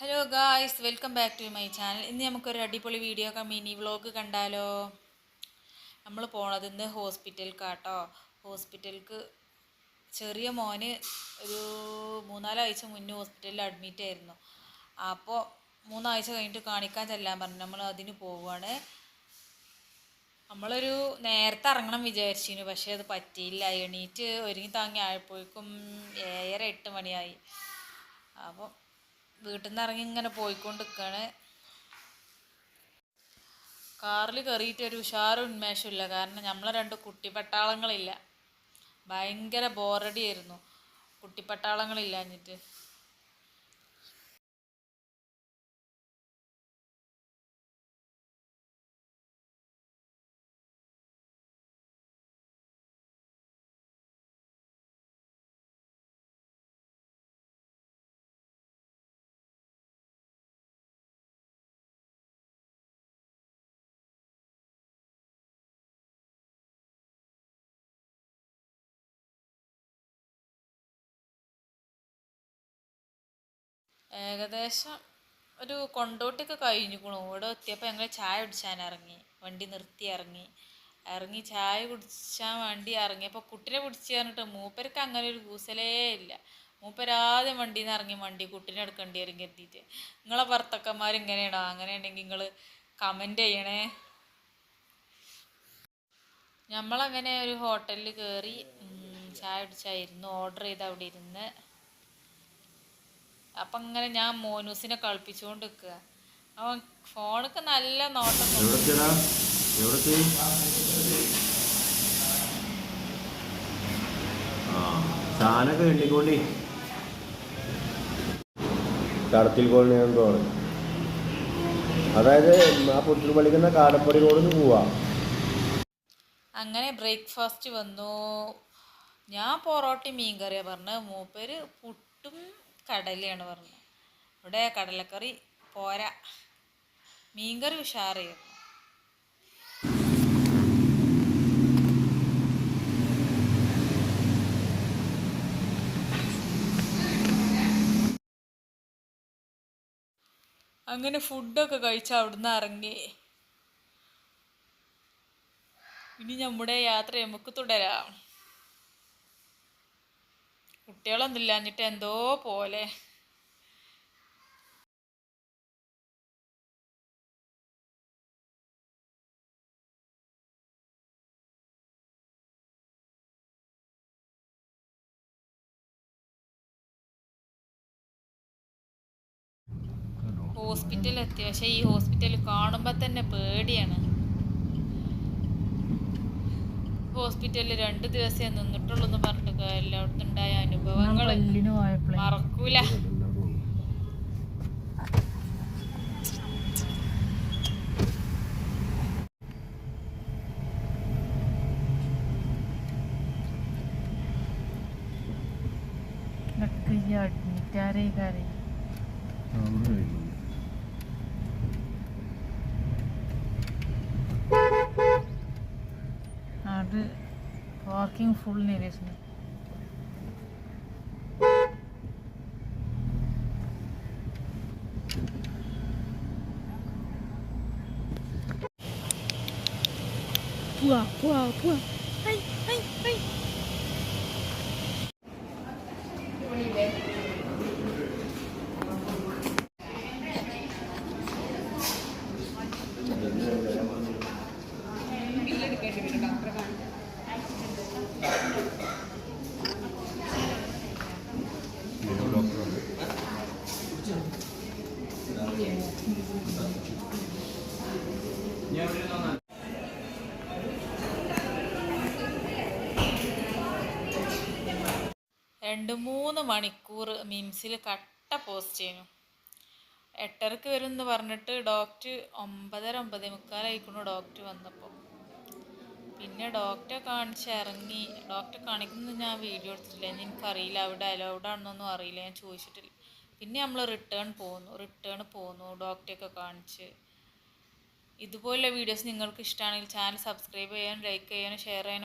Hello guys, welcome back to my channel. ഇന്ന് നമുക്കൊരു അടിപൊളി വീഡിയോ മിനി വ്ളോഗ് കണ്ടാലോ. നമ്മൾ പോണത് ഇന്ന് ഹോസ്പിറ്റലിലേക്കാട്ടോ. ഹോസ്പിറ്റലിലേക്ക് ചെറിയ മോന് ഒരു 3-4 ആഴ്ച മുന്നേ ഹോസ്പിറ്റലിൽ അഡ്മിറ്റ് ആയിരുന്നു. അപ്പോൾ 3 ആഴ്ച കഴിഞ്ഞിട്ട് കാണിക്കാൻ ചെല്ലാൻ പറഞ്ഞു. നമ്മൾ അതിന് പോവുകയാണ്. നമ്മളൊരു നേരത്തെ ഇറങ്ങണം വിചാരിച്ചിരുന്നു, പക്ഷേ അത് പറ്റിയില്ല. എണീറ്റ് ഒരുങ്ങി താങ്ങി ആയപ്പോഴേക്കും 7-8 മണിയായി. അപ്പോൾ വീട്ടിൽ നിന്ന് ഇറങ്ങി ഇങ്ങനെ പോയിക്കൊണ്ടിരിക്കുകയാണ്. കാറിൽ കയറിയിട്ട് ഒരു ഉഷാറും ഉന്മേഷമില്ല. കാരണം നമ്മളെ 2 കുട്ടിപ്പട്ടാളങ്ങളില്ല. ഭയങ്കര ബോറടിയായിരുന്നു കുട്ടിപ്പട്ടാളങ്ങളില്ലാഞ്ഞിട്ട്. ഏകദേശം ഒരു കൊണ്ടോട്ടിയൊക്കെ കഴിഞ്ഞിക്കണു. ഇവിടെ എത്തിയപ്പോൾ ഞങ്ങൾ ചായ കുടിച്ചാൻ ഇറങ്ങി. വണ്ടി നിർത്തി ഇറങ്ങി ചായ കുടിച്ചാൻ വേണ്ടി ഇറങ്ങിയപ്പോൾ കുട്ടിനെ പിടിച്ച് പറഞ്ഞിട്ട് മൂപ്പർക്ക് അങ്ങനെ ഒരു കൂസലേ ഇല്ല. മൂപ്പരാദ്യം വണ്ടിയിൽ നിന്ന് ഇറങ്ങി വണ്ടി കുട്ടിനെ എടുക്കേണ്ടി വരും കരുതിയിട്ട്. നിങ്ങളെ ഭർത്താക്കന്മാർ ഇങ്ങനെയാണോ? അങ്ങനെയുണ്ടെങ്കിൽ നിങ്ങൾ കമൻറ്റ് ചെയ്യണേ. നമ്മളങ്ങനെ ഒരു ഹോട്ടലിൽ കയറി ചായ കുടിച്ചായിരുന്നു ഓർഡർ ചെയ്ത് അവിടെ ഇരുന്ന്. അപ്പം ഇങ്ങനെ ഞാൻ മോനൂസിനെ കളിപ്പിച്ചുകൊണ്ട് നിൽക്കുക. അവൻ ഫോണൊക്കെ നല്ല നോട്ടം. സാധനമൊക്കെ എണ്ണിക്കൊണ്ടി കടത്തിൽ കോളനിയാണെന്ന് തോന്നുന്നു. അതായത് ആ പുത്തൂർ പള്ളിക്കുന്ന കാടപ്പടി റോഡിന് പോവാ. അങ്ങനെ ബ്രേക്ക്ഫാസ്റ്റ് വന്നു. ഞാൻ പൊറോട്ടയും മീൻ കറിയാണ് പറഞ്ഞത്. മൂപ്പര് പുട്ടും കടലയാണ് പറഞ്ഞത്. ഇവിടെ കടലക്കറി പോരാ, മീൻകറി ഉഷാറായിരുന്നു. അങ്ങനെ ഫുഡൊക്കെ കഴിച്ച് അവിടുന്ന് ഇറങ്ങി. ഇനി നമ്മുടെ യാത്ര നമുക്ക് തുടരാം. കുട്ടികളൊന്നും ഇല്ലാഞ്ഞിട്ട് എന്തോ പോലെ. ഹോസ്പിറ്റലെത്തി. പക്ഷെ ഈ ഹോസ്പിറ്റൽ കാണുമ്പോൾ തന്നെ പേടിയാണ്. ഹോസ്പിറ്റലിൽ 2 ദിവസമേ നിന്നിട്ടുള്ളൂ എന്ന് പറഞ്ഞിട്ട് എല്ലായിടത്തും ഉണ്ടായ അനുഭവങ്ങൾ മറക്കൂല. അത് പാർക്കിംഗ് ഫുൾ നിരേഷൻ. പോവാ പോവാ പോവാ. High high high. രണ്ട് 3 മണിക്കൂർ മിംസിൽ കട്ട പോസ്റ്റ് ചെയ്യുന്നു. 8:30 വരും എന്ന് പറഞ്ഞിട്ട് ഡോക്ടർ 9:30-9:45 ആയിക്കണു ഡോക്ടർ വന്നപ്പോൾ. പിന്നെ ഡോക്ടറെ കാണിച്ച് ഇറങ്ങി. ഡോക്ടറെ കാണിക്കുന്നത് ഞാൻ വീഡിയോ എടുത്തിട്ടില്ല. എനിക്കറിയില്ല അവിടെ അലൗഡാണെന്നൊന്നും അറിയില്ല, ഞാൻ ചോദിച്ചിട്ടില്ല. പിന്നെ നമ്മൾ റിട്ടേൺ പോന്നു ഡോക്ടറെയൊക്കെ കാണിച്ച്. ഇതുപോലുള്ള വീഡിയോസ് നിങ്ങൾക്ക് ഇഷ്ടമാണെങ്കിൽ ചാനൽ സബ്സ്ക്രൈബ് ചെയ്യാനും ലൈക്ക് ചെയ്യാനും ഷെയർ ചെയ്യാനും